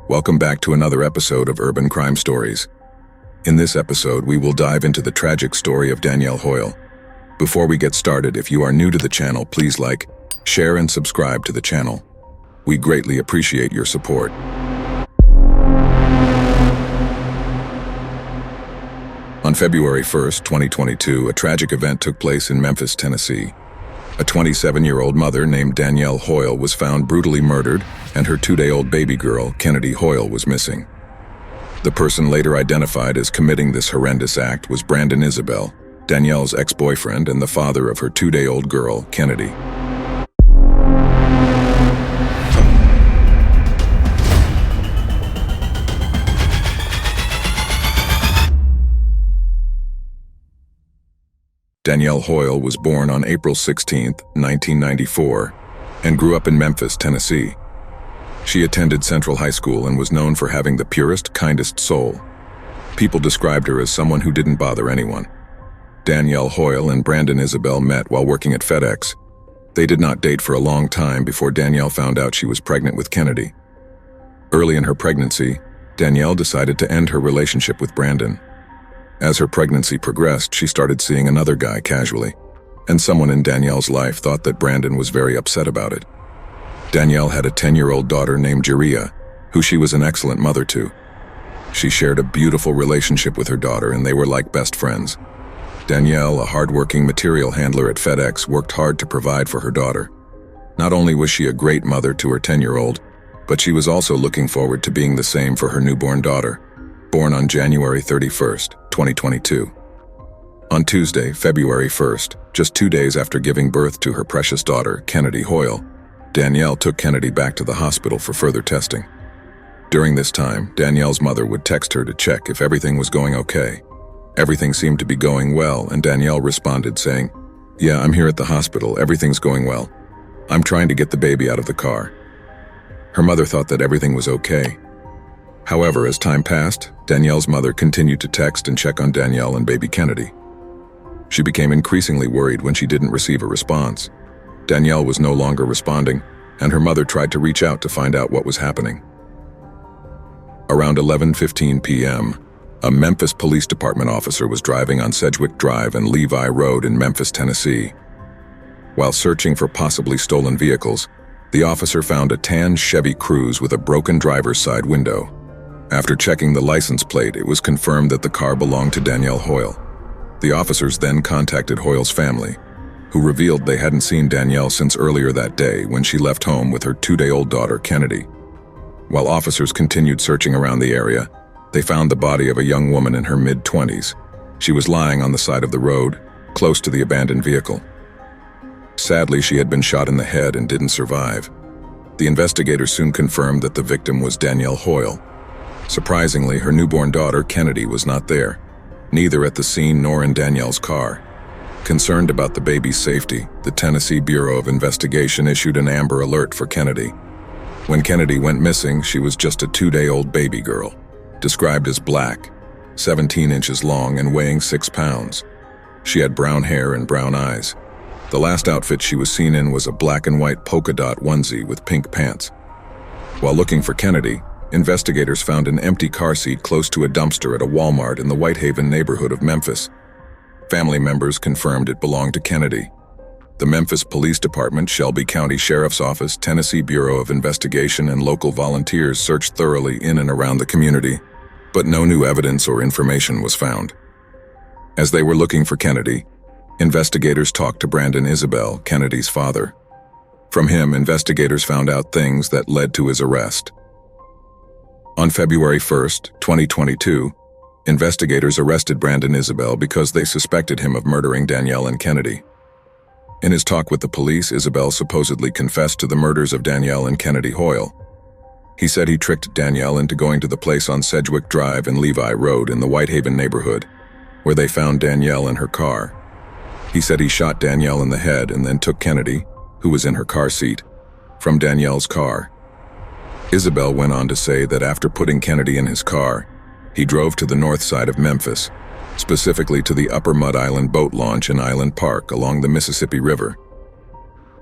Welcome back to another episode of Urban Crime Stories. In this episode, we will dive into the tragic story of Danielle Hoyle. Before we get started, if you are new to the channel, please like, share, and subscribe to the channel. We greatly appreciate your support. On February 1st, 2022, a tragic event took place in Memphis, Tennessee. A 27-year-old mother named Danielle Hoyle was found brutally murdered, and her 2-day-old baby girl, Kennedy Hoyle, was missing. The person later identified as committing this horrendous act was Brandon Isabelle, Danielle's ex-boyfriend and the father of her 2-day-old girl, Kennedy. Danielle Hoyle was born on April 16, 1994, and grew up in Memphis, Tennessee. She attended Central High School and was known for having the purest, kindest soul. People described her as someone who didn't bother anyone. Danielle Hoyle and Brandon Isabelle met while working at FedEx. They did not date for a long time before Danielle found out she was pregnant with Kennedy. Early in her pregnancy, Danielle decided to end her relationship with Brandon. As her pregnancy progressed, she started seeing another guy casually, and someone in Danielle's life thought that Brandon was very upset about it. Danielle had a 10-year-old daughter named Jeria, who she was an excellent mother to. She shared a beautiful relationship with her daughter, and they were like best friends. Danielle, a hardworking material handler at FedEx, worked hard to provide for her daughter. Not only was she a great mother to her 10-year-old, but she was also looking forward to being the same for her newborn daughter, born on January 31st, 2022. On Tuesday, February 1st, just 2 days after giving birth to her precious daughter, Kennedy Hoyle, Danielle took Kennedy back to the hospital for further testing. During this time, Danielle's mother would text her to check if everything was going okay. Everything seemed to be going well, and Danielle responded saying, "Yeah, I'm here at the hospital, everything's going well. I'm trying to get the baby out of the car." Her mother thought that everything was okay. However, as time passed, Danielle's mother continued to text and check on Danielle and baby Kennedy. She became increasingly worried when she didn't receive a response. Danielle was no longer responding, and her mother tried to reach out to find out what was happening. Around 11:15 p.m., a Memphis Police Department officer was driving on Sedgwick Drive and Levi Road in Memphis, Tennessee. While searching for possibly stolen vehicles, the officer found a tan Chevy Cruze with a broken driver's side window. After checking the license plate, it was confirmed that the car belonged to Danielle Hoyle. The officers then contacted Hoyle's family, who revealed they hadn't seen Danielle since earlier that day when she left home with her 2-day-old daughter, Kennedy. While officers continued searching around the area, they found the body of a young woman in her mid-20s. She was lying on the side of the road, close to the abandoned vehicle. Sadly, she had been shot in the head and didn't survive. The investigators soon confirmed that the victim was Danielle Hoyle. Surprisingly, her newborn daughter, Kennedy, was not there, neither at the scene nor in Danielle's car. Concerned about the baby's safety, the Tennessee Bureau of Investigation issued an Amber Alert for Kennedy. When Kennedy went missing, she was just a 2-day-old baby girl, described as black, 17 inches long and weighing 6 pounds. She had brown hair and brown eyes. The last outfit she was seen in was a black and white polka dot onesie with pink pants. While looking for Kennedy, investigators found an empty car seat close to a dumpster at a Walmart in the Whitehaven neighborhood of Memphis. Family members confirmed it belonged to Kennedy. The Memphis Police Department, Shelby County Sheriff's Office, Tennessee Bureau of Investigation, and local volunteers searched thoroughly in and around the community, but no new evidence or information was found. As they were looking for Kennedy, investigators talked to Brandon Isabelle, Kennedy's father. From him, investigators found out things that led to his arrest. On February 1st, 2022, investigators arrested Brandon Isabelle because they suspected him of murdering Danielle and Kennedy. In his talk with the police, Isabelle supposedly confessed to the murders of Danielle and Kennedy Hoyle. He said he tricked Danielle into going to the place on Sedgwick Drive and Levi Road in the Whitehaven neighborhood, where they found Danielle in her car. He said he shot Danielle in the head and then took Kennedy, who was in her car seat, from Danielle's car. Isabelle went on to say that after putting Kennedy in his car, he drove to the north side of Memphis, specifically to the Upper Mud Island boat launch in Island Park along the Mississippi River.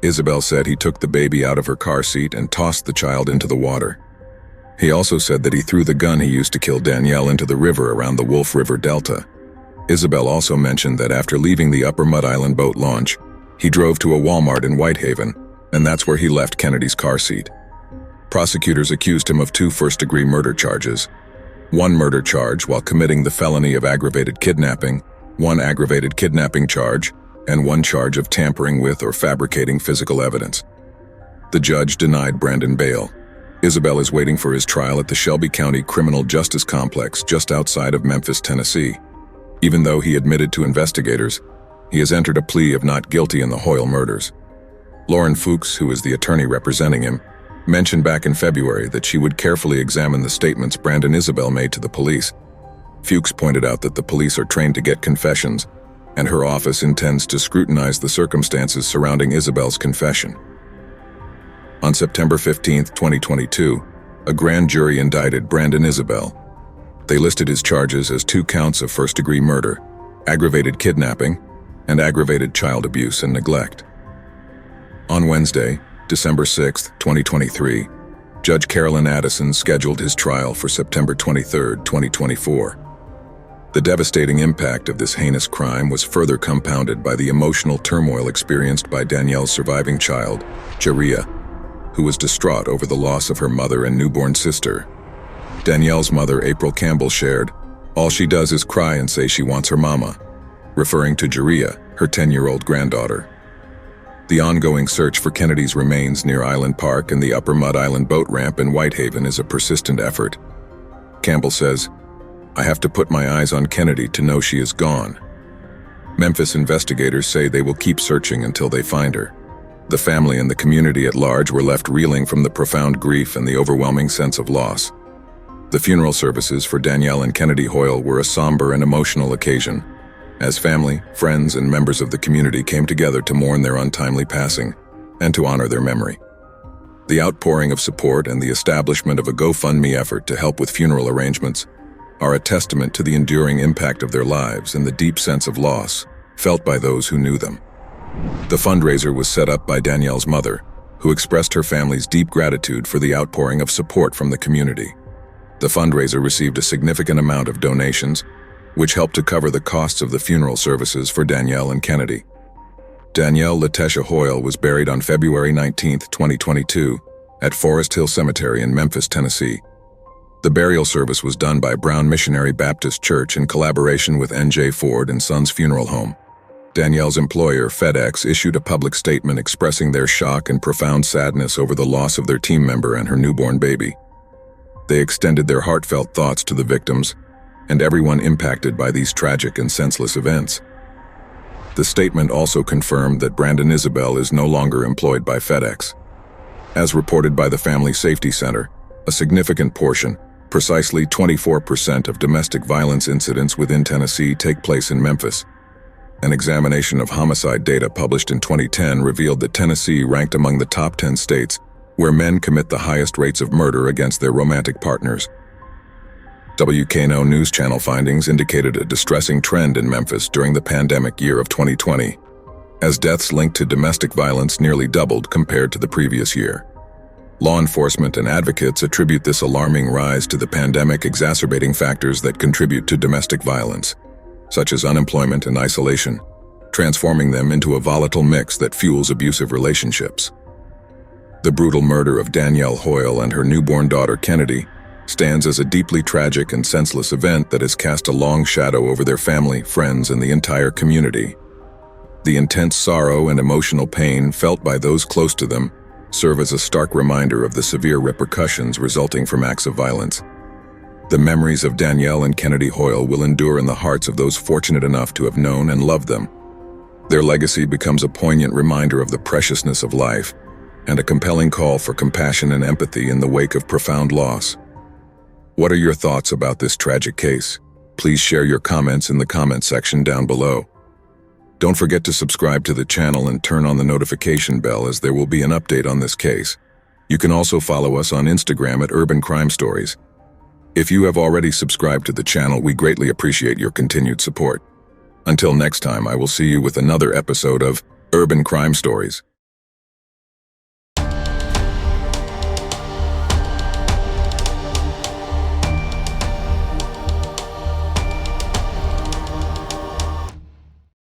Isabelle said he took the baby out of her car seat and tossed the child into the water. He also said that he threw the gun he used to kill Danielle into the river around the Wolf River Delta. Isabelle also mentioned that after leaving the Upper Mud Island boat launch, he drove to a Walmart in Whitehaven, and that's where he left Kennedy's car seat. Prosecutors accused him of 2 first-degree murder charges, 1 murder charge while committing the felony of aggravated kidnapping, 1 aggravated kidnapping charge, and 1 charge of tampering with or fabricating physical evidence. The judge denied Brandon bail. Isabelle is waiting for his trial at the Shelby County Criminal Justice Complex just outside of Memphis, Tennessee. Even though he admitted to investigators, he has entered a plea of not guilty in the Hoyle murders. Lauren Fuchs, who is the attorney representing him, mentioned back in February that she would carefully examine the statements Brandon Isabelle made to the police. Fuchs pointed out that the police are trained to get confessions, and her office intends to scrutinize the circumstances surrounding Isabelle's confession. On September 15, 2022, a grand jury indicted Brandon Isabelle. They listed his charges as 2 counts of first-degree murder, aggravated kidnapping, and aggravated child abuse and neglect. On Wednesday, December 6, 2023, Judge Carolyn Addison scheduled his trial for September 23, 2024. The devastating impact of this heinous crime was further compounded by the emotional turmoil experienced by Danielle's surviving child, Jaria, who was distraught over the loss of her mother and newborn sister. Danielle's mother, April Campbell, shared, "All she does is cry and say she wants her mama," referring to Jaria, her 10-year-old granddaughter. The ongoing search for Kennedy's remains near Island Park and the Upper Mud Island boat ramp in Whitehaven is a persistent effort. Campbell says, "I have to put my eyes on Kennedy to know she is gone." Memphis investigators say they will keep searching until they find her. The family and the community at large were left reeling from the profound grief and the overwhelming sense of loss. The funeral services for Danielle and Kennedy Hoyle were a somber and emotional occasion, as family, friends, and members of the community came together to mourn their untimely passing and to honor their memory. The outpouring of support and the establishment of a GoFundMe effort to help with funeral arrangements are a testament to the enduring impact of their lives and the deep sense of loss felt by those who knew them. The fundraiser was set up by Danielle's mother, who expressed her family's deep gratitude for the outpouring of support from the community. The fundraiser received a significant amount of donations, which helped to cover the costs of the funeral services for Danielle and Kennedy. Danielle Letitia Hoyle was buried on February 19, 2022, at Forest Hill Cemetery in Memphis, Tennessee. The burial service was done by Brown Missionary Baptist Church in collaboration with N.J. Ford and Sons Funeral Home. Danielle's employer, FedEx, issued a public statement expressing their shock and profound sadness over the loss of their team member and her newborn baby. They extended their heartfelt thoughts to the victims and everyone impacted by these tragic and senseless events. The statement also confirmed that Brandon Isabelle is no longer employed by FedEx. As reported by the Family Safety Center, a significant portion, precisely 24% of domestic violence incidents within Tennessee take place in Memphis. An examination of homicide data published in 2010 revealed that Tennessee ranked among the top 10 states where men commit the highest rates of murder against their romantic partners. WKNO News Channel findings indicated a distressing trend in Memphis during the pandemic year of 2020, as deaths linked to domestic violence nearly doubled compared to the previous year. Law enforcement and advocates attribute this alarming rise to the pandemic exacerbating factors that contribute to domestic violence, such as unemployment and isolation, transforming them into a volatile mix that fuels abusive relationships. The brutal murder of Danielle Hoyle and her newborn daughter Kennedy stands as a deeply tragic and senseless event that has cast a long shadow over their family, friends, and the entire community. The intense sorrow and emotional pain felt by those close to them serve as a stark reminder of the severe repercussions resulting from acts of violence. The memories of Danielle and Kennedy Hoyle will endure in the hearts of those fortunate enough to have known and loved them. Their legacy becomes a poignant reminder of the preciousness of life and a compelling call for compassion and empathy in the wake of profound loss. What are your thoughts about this tragic case? Please share your comments in the comment section down below. Don't forget to subscribe to the channel and turn on the notification bell, as there will be an update on this case. You can also follow us on Instagram at Urban Crime Stories. If you have already subscribed to the channel, we greatly appreciate your continued support. Until next time, I will see you with another episode of Urban Crime Stories.